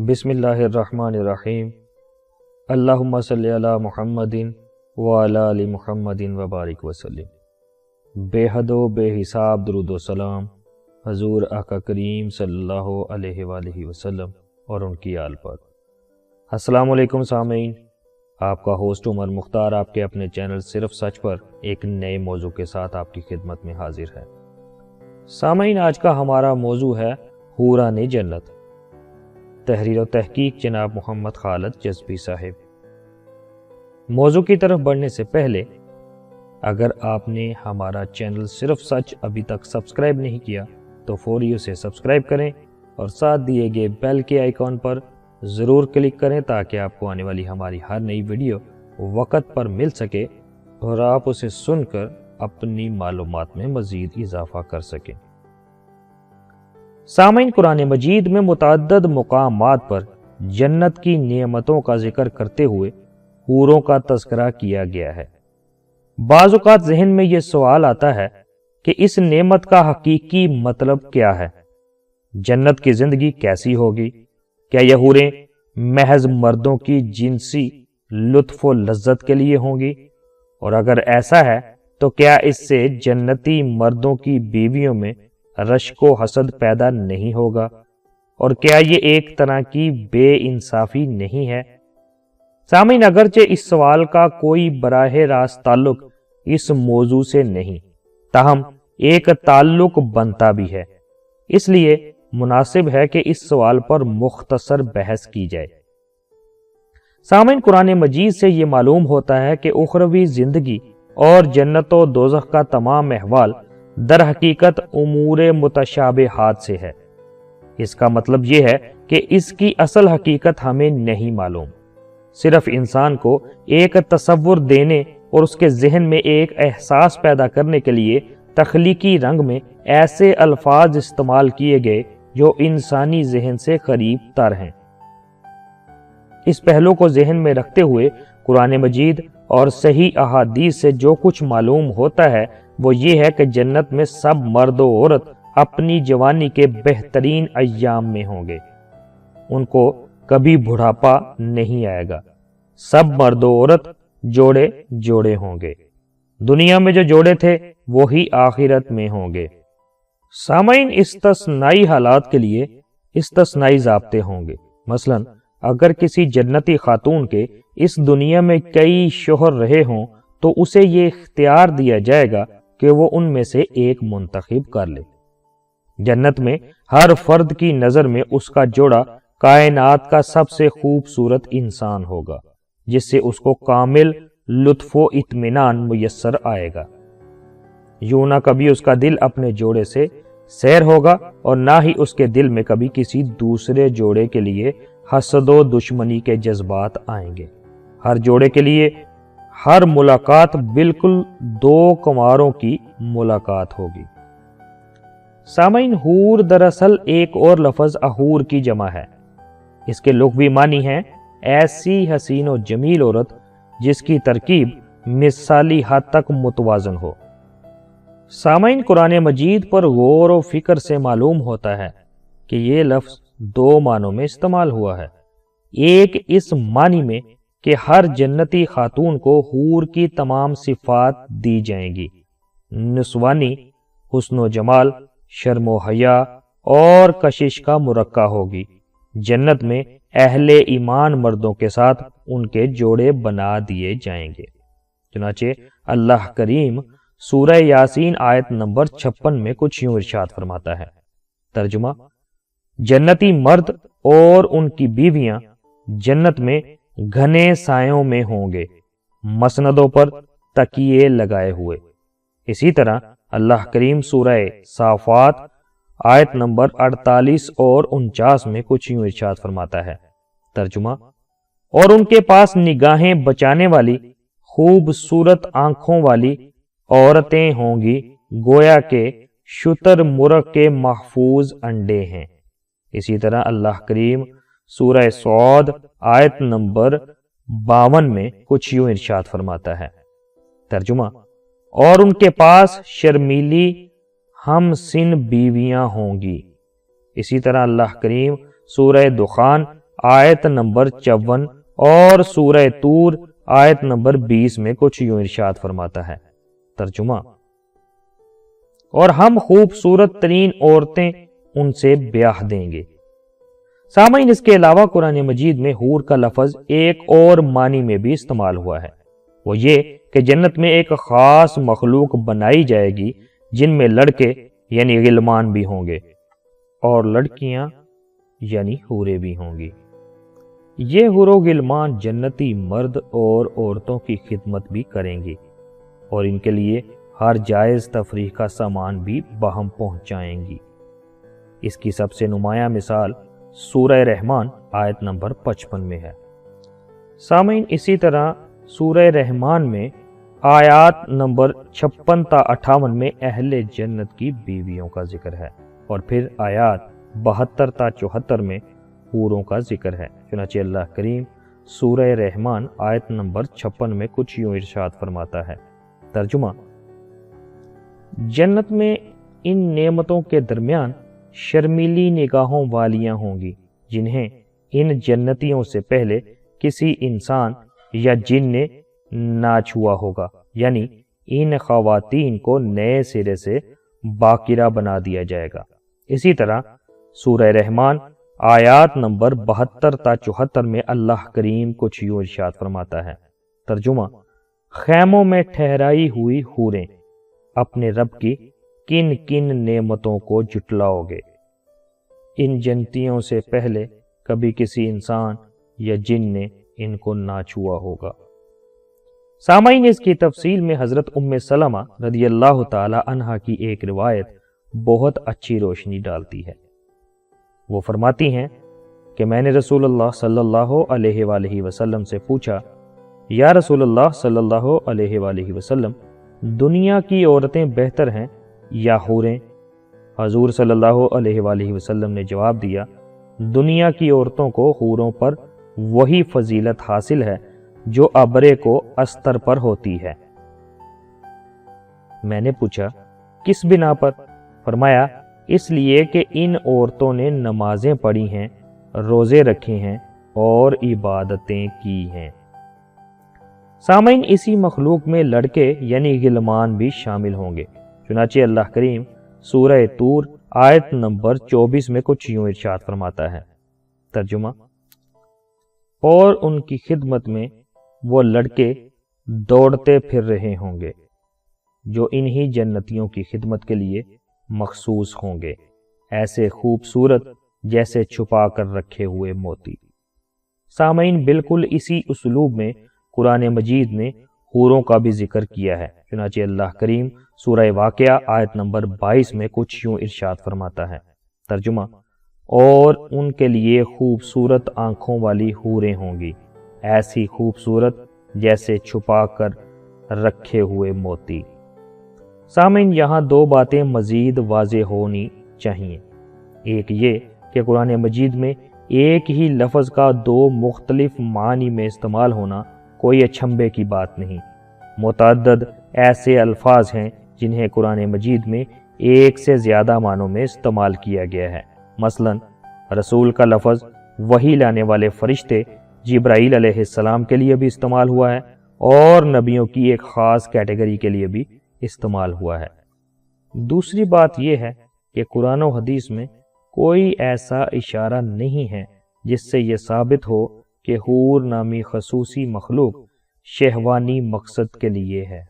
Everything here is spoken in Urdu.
بسم اللہ الرحمن الرحیم۔ اللہم صلی علی محمد وعلی آل محمد وبارک وسلم۔ بے حد و بے حساب درود و سلام حضور آقا کریم صلی اللہ علیہ وآلہ وسلم اور ان کی آل پر۔ السلام علیکم سامعین، آپ کا ہوسٹ عمر مختار آپ کے اپنے چینل صرف سچ پر ایک نئے موضوع کے ساتھ آپ کی خدمت میں حاضر ہے۔ سامعین، آج کا ہمارا موضوع ہے حوران جنت۔ تحریر و تحقیق جناب محمد خالد جذبی صاحب۔ موضوع کی طرف بڑھنے سے پہلے اگر آپ نے ہمارا چینل صرف سچ ابھی تک سبسکرائب نہیں کیا تو فوری اسے سبسکرائب کریں اور ساتھ دیے گئے بیل کے آئیکن پر ضرور کلک کریں تاکہ آپ کو آنے والی ہماری ہر نئی ویڈیو وقت پر مل سکے اور آپ اسے سن کر اپنی معلومات میں مزید اضافہ کر سکیں۔ سامعین، قرآن مجید میں متعدد مقامات پر جنت کی نعمتوں کا ذکر کرتے ہوئے حوروں کا تذکرہ کیا گیا ہے۔ بعض اوقات ذہن میں یہ سوال آتا ہے کہ اس نعمت کا حقیقی مطلب کیا ہے؟ جنت کی زندگی کیسی ہوگی؟ کیا یہ حوریں محض مردوں کی جنسی لطف و لذت کے لیے ہوں گی؟ اور اگر ایسا ہے تو کیا اس سے جنتی مردوں کی بیویوں میں رشک و حسد پیدا نہیں ہوگا؟ اور کیا یہ ایک طرح کی بے انصافی نہیں ہے؟ سامعین، اگرچہ اس سوال کا کوئی براہ راست تعلق اس موضوع سے نہیں، تاہم ایک تعلق بنتا بھی ہے، اس لیے مناسب ہے کہ اس سوال پر مختصر بحث کی جائے۔ سامعین، قرآن مجید سے یہ معلوم ہوتا ہے کہ اخروی زندگی اور جنت و دوزخ کا تمام احوال در حقیقت امور متشابہات سے ہے۔ اس کا مطلب یہ ہے کہ اس کی اصل حقیقت ہمیں نہیں معلوم، صرف انسان کو ایک تصور دینے اور اس کے ذہن میں ایک احساس پیدا کرنے کے لیے تخلیقی رنگ میں ایسے الفاظ استعمال کیے گئے جو انسانی ذہن سے قریب تر ہیں۔ اس پہلو کو ذہن میں رکھتے ہوئے قرآن مجید اور صحیح احادیث سے جو کچھ معلوم ہوتا ہے وہ یہ ہے کہ جنت میں سب مرد و عورت اپنی جوانی کے بہترین ایام میں ہوں گے، ان کو کبھی بڑھاپا نہیں آئے گا، سب مرد و عورت جوڑے جوڑے ہوں گے، دنیا میں جو جوڑے تھے وہی آخرت میں ہوں گے۔ سامعین، استثنائی حالات کے لیے استثنائی ضابطے ہوں گے۔ مثلا اگر کسی جنتی خاتون کے اس دنیا میں کئی شوہر رہے ہوں تو اسے یہ اختیار دیا جائے گا کہ وہ ان میں سے ایک منتخب کر لے۔ جنت میں ہر فرد کی نظر میں اس کا جوڑا کائنات کا سب سے خوبصورت انسان ہوگا، جس سے اس کو کامل لطف و اطمینان میسر آئے گا۔ یوں نہ کبھی اس کا دل اپنے جوڑے سے سیر ہوگا اور نہ ہی اس کے دل میں کبھی کسی دوسرے جوڑے کے لیے حسد و دشمنی کے جذبات آئیں گے۔ ہر جوڑے کے لیے ہر ملاقات بالکل دو کنواروں کی ملاقات ہوگی۔ سامعین، حور دراصل ایک اور لفظ احور کی جمع ہے۔ اس کے لغوی معنی ہے ایسی حسین و جمیل عورت جس کی ترکیب مثالی حد تک متوازن ہو۔ سامعین، قرآن مجید پر غور و فکر سے معلوم ہوتا ہے کہ یہ لفظ دو معنوں میں استعمال ہوا ہے۔ ایک اس معنی میں کہ ہر جنتی خاتون کو حور کی تمام صفات دی جائیں گی، نسوانی حسن و جمال، شرم و حیا اور کشش کا مرقع ہوگی۔ جنت میں اہل ایمان مردوں کے ساتھ ان کے جوڑے بنا دیے جائیں گے۔ چنانچہ اللہ کریم سورہ یاسین آیت نمبر 56 میں کچھ یوں ارشاد فرماتا ہے۔ ترجمہ: جنتی مرد اور ان کی بیویاں جنت میں گھنے سایوں میں ہوں گے، مسندوں پر تکیے لگائے ہوئے۔ اسی طرح اللہ کریم سورہ صافات آیت نمبر 48 اور 49 میں کچھ یوں ارشاد فرماتا ہے۔ ترجمہ: اور ان کے پاس نگاہیں بچانے والی خوبصورت آنکھوں والی عورتیں ہوں گی، گویا کہ شتر مرغ کے محفوظ انڈے ہیں۔ اسی طرح اللہ کریم سورہ صاد آیت نمبر 52 میں کچھ یوں ارشاد فرماتا ہے۔ ترجمہ: اور ان کے پاس شرمیلی ہم سن بیویاں ہوں گی۔ اسی طرح اللہ کریم سورہ دخان آیت نمبر 54 اور سورہ طور آیت نمبر 20 میں کچھ یوں ارشاد فرماتا ہے۔ ترجمہ: اور ہم خوبصورت ترین عورتیں ان سے بیاہ دیں گے۔ سامعین، اس کے علاوہ قرآن مجید میں حور کا لفظ ایک اور معنی میں بھی استعمال ہوا ہے، وہ یہ کہ جنت میں ایک خاص مخلوق بنائی جائے گی جن میں لڑکے یعنی غلمان بھی ہوں گے اور لڑکیاں یعنی حوریں بھی ہوں گی۔ یہ حور و غلمان جنتی مرد اور عورتوں کی خدمت بھی کریں گی اور ان کے لیے ہر جائز تفریح کا سامان بھی باہم پہنچائیں گی۔ اس کی سب سے نمایاں مثال سورہ رحمان آیت نمبر 55 میں ہے۔ سامعین، اسی طرح سورہ رحمان میں آیات نمبر 56 تا 58 میں اہل جنت کی بیویوں کا ذکر ہے اور پھر آیات 72 تا 74 میں حوروں کا ذکر ہے۔ چنانچہ اللہ کریم سورہ رحمان آیت نمبر 56 میں کچھ یوں ارشاد فرماتا ہے۔ ترجمہ: جنت میں ان نعمتوں کے درمیان شرمیلی نگاہوں والیاں ہوں گی جنہیں ان جنتیوں سے پہلے کسی انسان یا جن نے نہ چھوا ہوگا، یعنی ان خواتین کو نئے سرے سے باکرہ بنا دیا جائے گا۔ اسی طرح سورہ رحمان آیات نمبر 72 تا 74 میں اللہ کریم کچھ یوں ارشاد فرماتا ہے۔ ترجمہ: خیموں میں ٹھہرائی ہوئی حوریں اپنے رب کی کن کن نعمتوں کو جٹلاؤ گے، ان جنتیوں سے پہلے کبھی کسی انسان یا جن نے ان کو نہ چھوا ہوگا۔ سامعین، اس کی تفصیل میں حضرت ام سلمہ رضی اللہ تعالی عنہا کی ایک روایت بہت اچھی روشنی ڈالتی ہے۔ وہ فرماتی ہیں کہ میں نے رسول اللہ صلی اللہ علیہ وآلہ وسلم سے پوچھا، یا رسول اللہ صلی اللہ علیہ وآلہ وسلم، دنیا کی عورتیں بہتر ہیں یا حوریں؟ حضور صلی اللہ علیہ وآلہ وسلم نے جواب دیا، دنیا کی عورتوں کو حوروں پر وہی فضیلت حاصل ہے جو ابرے کو استر پر ہوتی ہے۔ میں نے پوچھا، کس بنا پر؟ فرمایا، اس لیے کہ ان عورتوں نے نمازیں پڑھی ہیں، روزے رکھے ہیں اور عبادتیں کی ہیں۔ سامعین، اسی مخلوق میں لڑکے یعنی غلمان بھی شامل ہوں گے۔ چنانچہ اللہ کریم سورہ طور آیت نمبر 24 میں کچھ یوں ارشاد فرماتا ہے۔ ترجمہ: اور ان کی خدمت میں وہ لڑکے دوڑتے پھر رہے ہوں گے جو انہی جنتیوں کی خدمت کے لیے مخصوص ہوں گے، ایسے خوبصورت جیسے چھپا کر رکھے ہوئے موتی۔ سامعین، بالکل اسی اسلوب میں قرآن مجید نے حوروں کا بھی ذکر کیا ہے۔ چنانچہ اللہ کریم سورہ واقعہ آیت نمبر 22 میں کچھ یوں ارشاد فرماتا ہے۔ ترجمہ: اور ان کے لیے خوبصورت آنکھوں والی حوریں ہوں گی، ایسی خوبصورت جیسے چھپا کر رکھے ہوئے موتی۔ سامعین، یہاں دو باتیں مزید واضح ہونی چاہیے۔ ایک یہ کہ قرآن مجید میں ایک ہی لفظ کا دو مختلف معنی میں استعمال ہونا کوئی اچھمبے کی بات نہیں۔ متعدد ایسے الفاظ ہیں جنہیں قرآن مجید میں ایک سے زیادہ معنوں میں استعمال کیا گیا ہے۔ مثلا رسول کا لفظ وحی لانے والے فرشتے جبرائیل علیہ السلام کے لیے بھی استعمال ہوا ہے اور نبیوں کی ایک خاص کیٹیگری کے لیے بھی استعمال ہوا ہے۔ دوسری بات یہ ہے کہ قرآن و حدیث میں کوئی ایسا اشارہ نہیں ہے جس سے یہ ثابت ہو کہ حور نامی خصوصی مخلوق شہوانی مقصد کے لیے ہے۔